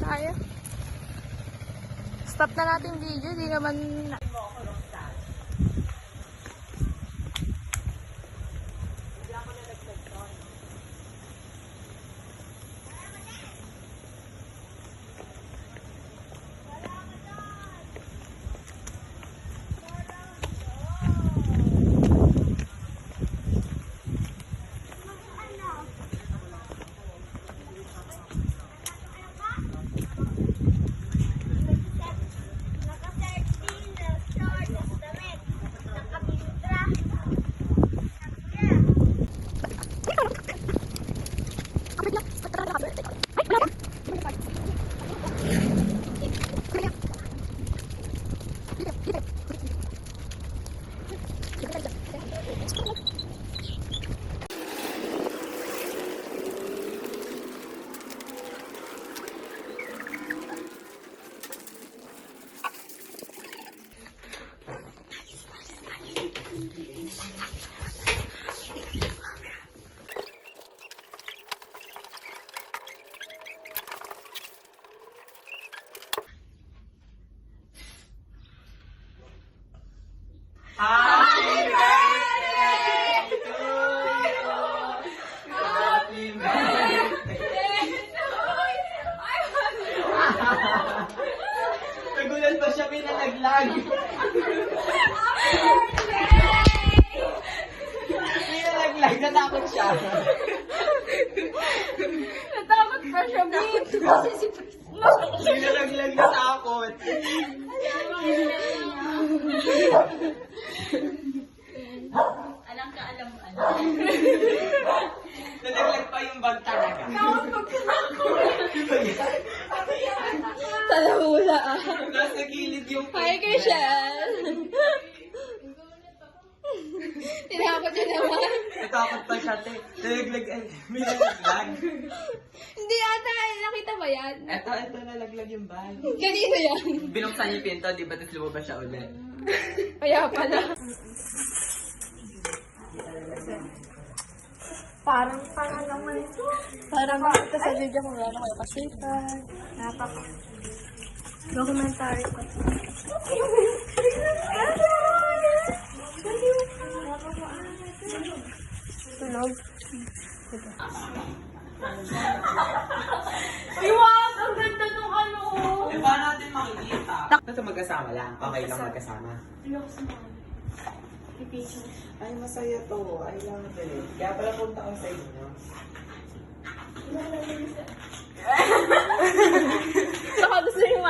tayo. Stop na natin video, di naman... Happy birthday to you! Happy birthday to you! Nagulan pa siya, pinalaglag. Pinalaglag, natakot siya. Natakot pa siya, babe. Kasi si Pinalaglag, natakot. Alam ka, alam mo. Nalaglag pa yung bag talaga. Talamula ah. Nasa gilid yung Hi, Chriselle. Tinakot niya naman. natakot pa siya, te. Nalaglag, may nalaglag. Hindi ata, nakita ba yan? Ito, nalaglag yung bag. Kanino yan? Binuksan niya yung pinto, di ba? Tapos lumabas siya ulit. Kaya pala. Parang naman ito. Parang ito sa video kung gano'n kayo kasipan. Documentary ko. Tulog. Iwan! Ang ganda nung ano! Eh, paano natin makikita? Ito mag-asama lang. Okay lang mag-asama. Ay, masaya to. I love it. Kaya pala punta ko sa inyo. Saka gusto niyo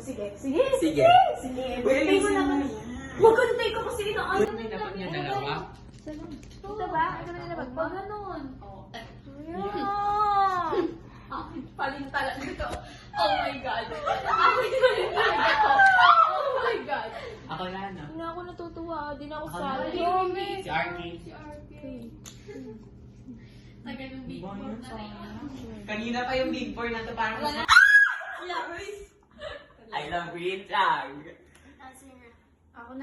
Sige. Sige. Sige. Sige. Uy, mo naman. Huwag ka na ko kasi inaano May dapat niya dalawa. Ito ba? Ito na nilabag Pag ganun. Palintalan dito. Oh my God. Palintalan dito. Oh my God. Ako na, no? Hindi ako natutuwa. Hindi na ako Ako sorry. na. Si RK. Taga ng big four na rin. Kanina pa yung big four na to. Parang I love green tag. Ako na.